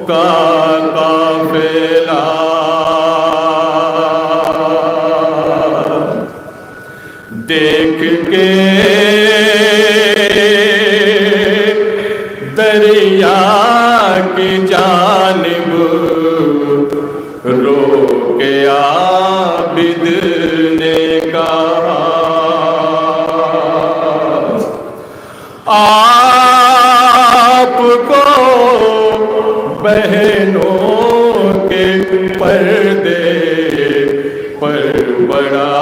का काफिला देख के दरिया की जानिब रो के आबिद ने कहा, आपको बहनों के पर्दे पर बड़ा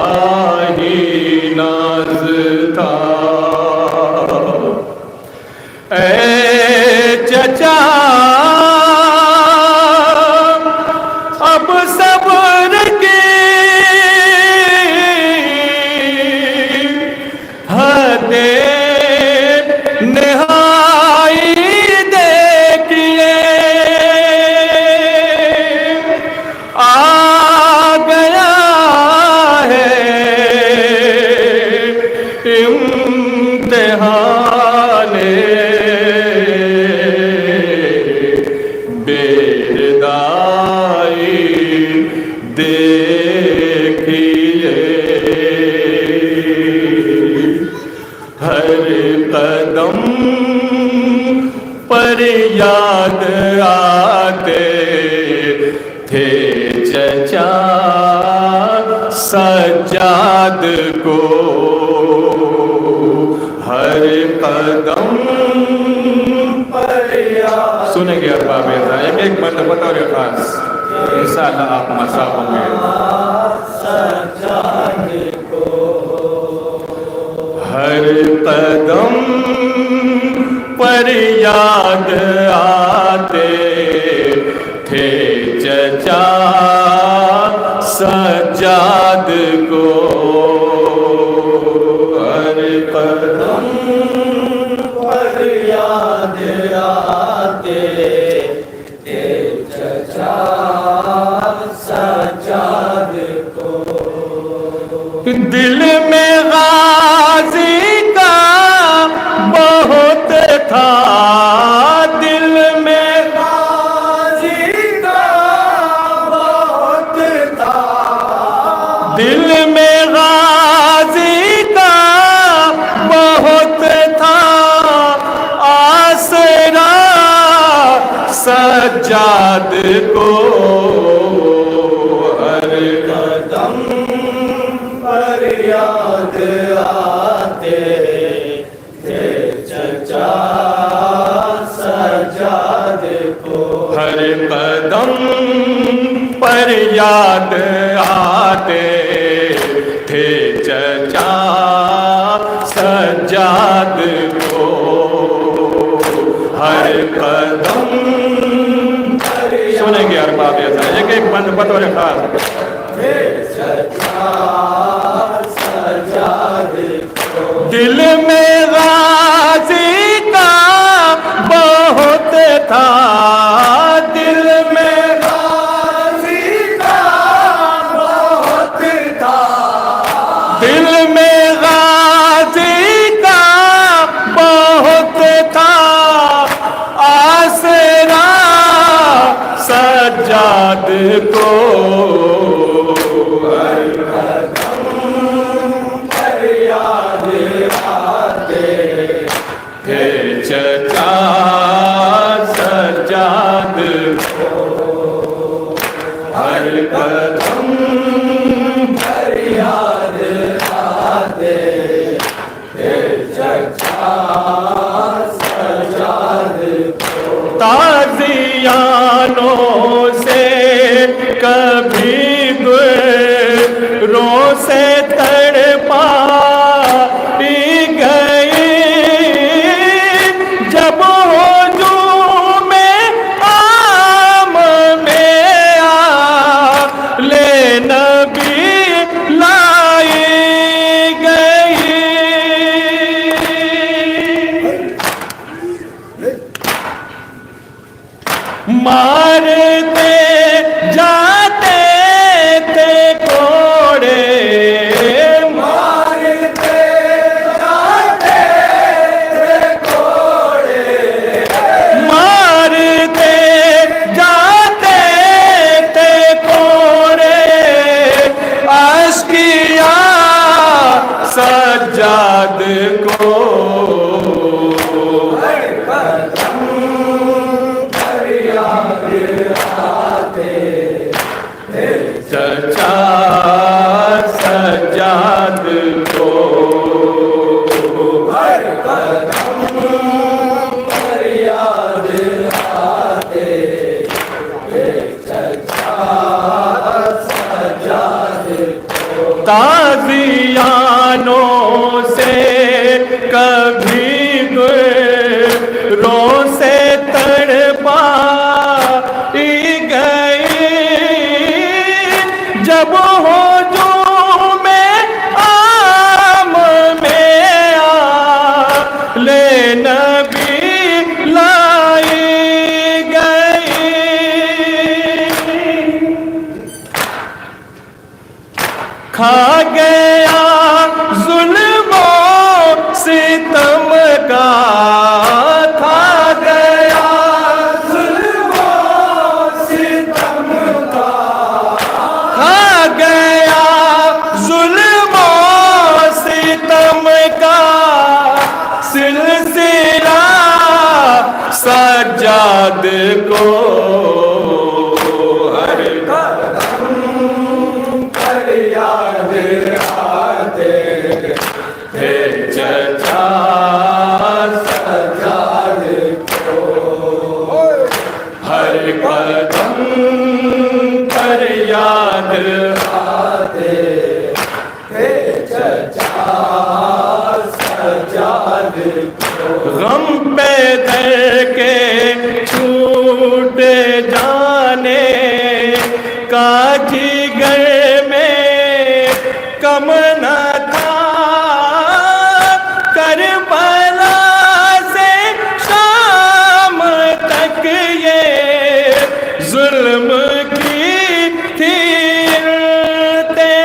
ही नाज था। ऐ चचा अब सब्र की हदें निहाई देखिए, आ गया है इम्तिहाने बेरदाई देखिए। हर कदम पर याद आते थे चचा सज्जाद को, हर कदम पर याद। सुनेंगे अरबाब एक एक मतलब बताओ रे खास, इंशाअल्लाह आप मसा होंगे। सज्जाद को हर कदम पर याद आते थे चचा सज्जाद को, हर कदम पर याद आते थे चचा सज्जाद को। दिल में गाजी का बहुत था, दिल में गाजी का बहुत था, दिल में गाजी का बहुत था, आसरा सज्जाद को। हर कदम पर याद आते थे चचा सज्जाद को, हर कदम पर याद आते थे चचा सज्जाद को, हर कदम। सुनेंगे अरबाब ऐसा एक एक बंद बतौर खास। दिल में गाजी का बहुत था, दिल में गाजी का बहुत था, दिल में गाजी का बहुत था, आसरा सज्जाद को। चचा सज्जाद को, हर कदम पर याद आते थे चचा सज्जाद को। ताज़ियानों से कभी गुरों से तड़पा मारते जाते थे कोड़े, मारते जाते थे कोड़े, मारते चचा सज्जाद को हर कदम पर याद आते, चचा सज्जाद को ताज़ियानों से कभी गुरों से तड़पाई गई, जब हो जो में आम में ले नबी लाई गई। खा गया जुल्मों सितम का, खा गया जुल्मों सितम का, खा गया जुल्मों सितम का सिलसिला सज्जाद को हर कदम पर याद आते थे चचा सज्जाद को, हर कदम पर याद आते थे चचा सज्जाद को। गम पे धर के छूट जाने का जिगर में कम न था, करबला से शाम तक ये जुल्म की थी इंतहा।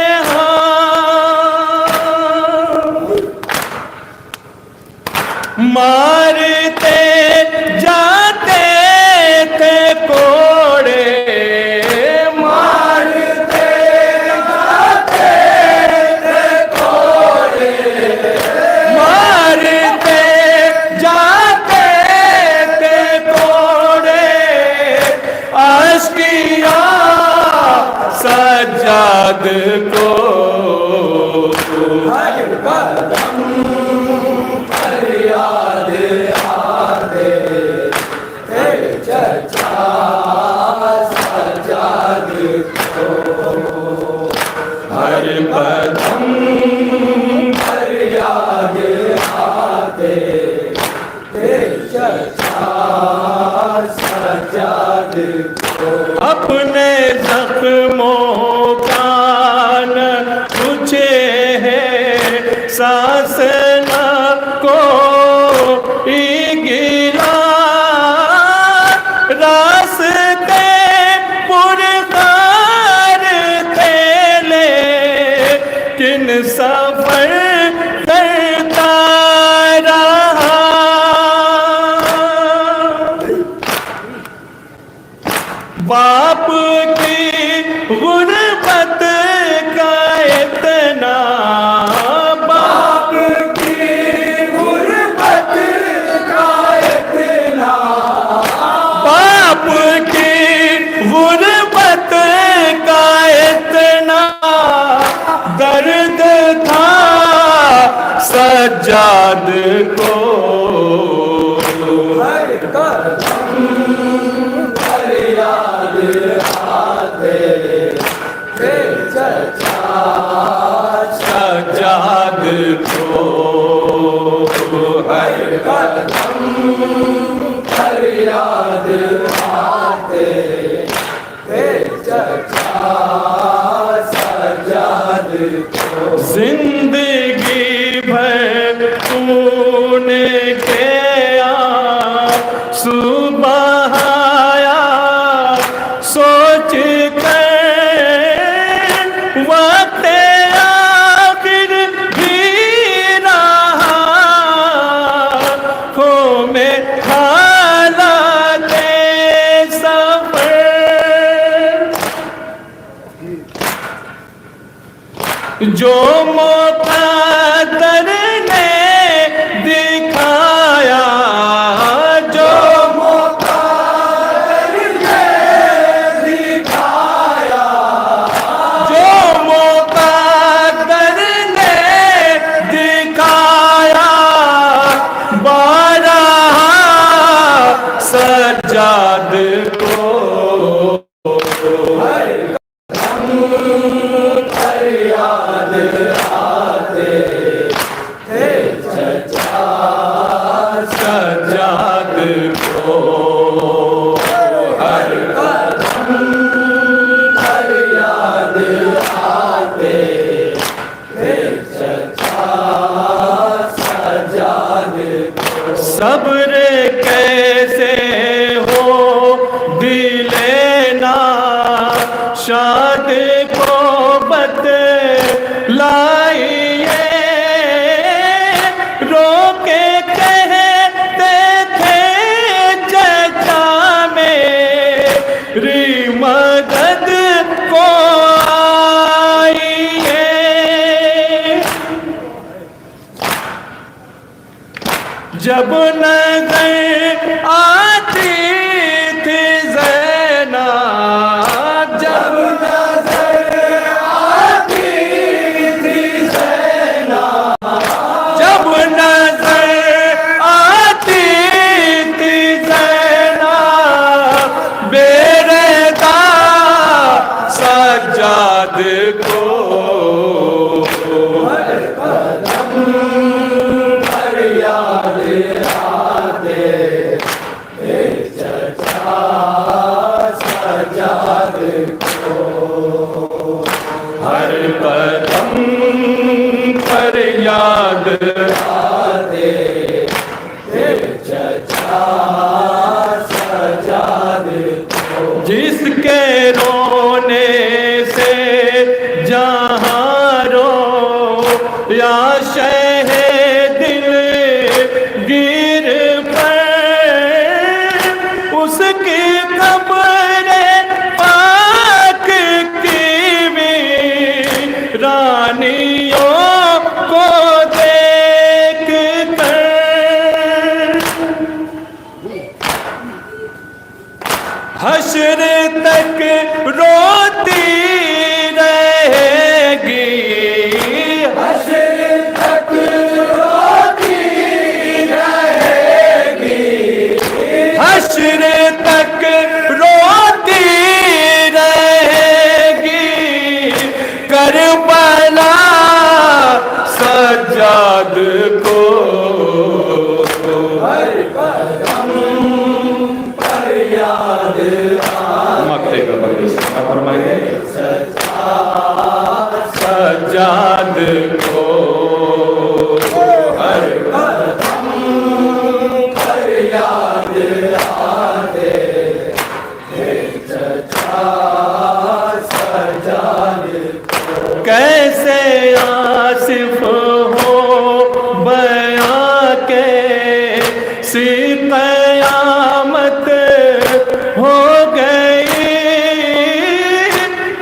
मारते जाते थे कोड़े, मारते जाते थे कोड़े, मारते जाते थे कोड़े, आशिकिया सज्जाद को हर कदम पर याद आते थे चचा सज्जाद को, हर कदम पर याद आते थे चचा सज्जाद को। अपने जख्मों का न पूछे है सांस न को गिला, रास्ते पुरखार थे लेकिन सफर करता रहा। बाप की गुर्बत का इतना, बाप की गुर्बत का इतना, बाप की गुर्बत का इतना दर्द था सज्जाद को, हर कदम पर याद आते थे चचा सज्जाद को, हर कदम पर याद आते थे चचा सज्जाद को। जिंदगी भर तूने किया सुबह आया सोच कर वक्त आखिर भी रहा, खो में हालात सफर, जो मुक़द्दर ने दिखाया, जो मुक़द्दर ने शाद को बतलाइए, रोके कहते थे चचा मेरी मदद को आइए। जब नजर आती थी ज़ैनब, जब नजर आती थी ज़ैनब, जब नजर आती थी ज़ैनब, बेरदा सज्जाद को हर कदम पर याद आते चचा सजाद को, जिसके रोने से जहाँ रो या शह दिल गिर पर, उसकी खबरें रानियों को देख कर हश्र तक रोती रहेगी, हश्र तक रोती रहेगी, हश्र तक रोती रहेगी। करबला सज्जाद को हर कदम पर याद आते सज्जाद को, हर कदम पर याद आते सज्जाद। कैसे आसिफ हो बयां के सी क़यामत हो गई,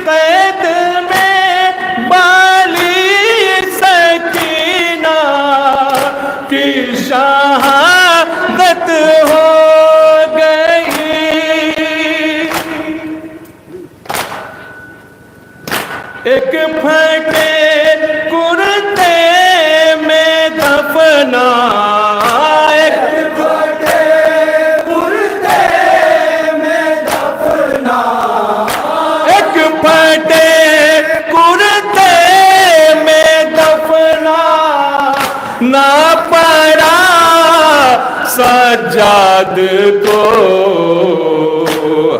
कैद में बाली सकीना की शहादत हो गई। एक फटे कुर्ते में दफना, एक फटे कुर्ते में दफना, एक फटे कुर्ते में दफना, ना पड़ा सज्जाद को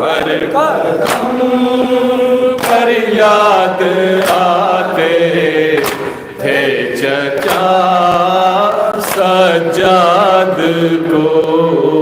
हर कदम पर याद आते थे चचा सज्जाद को।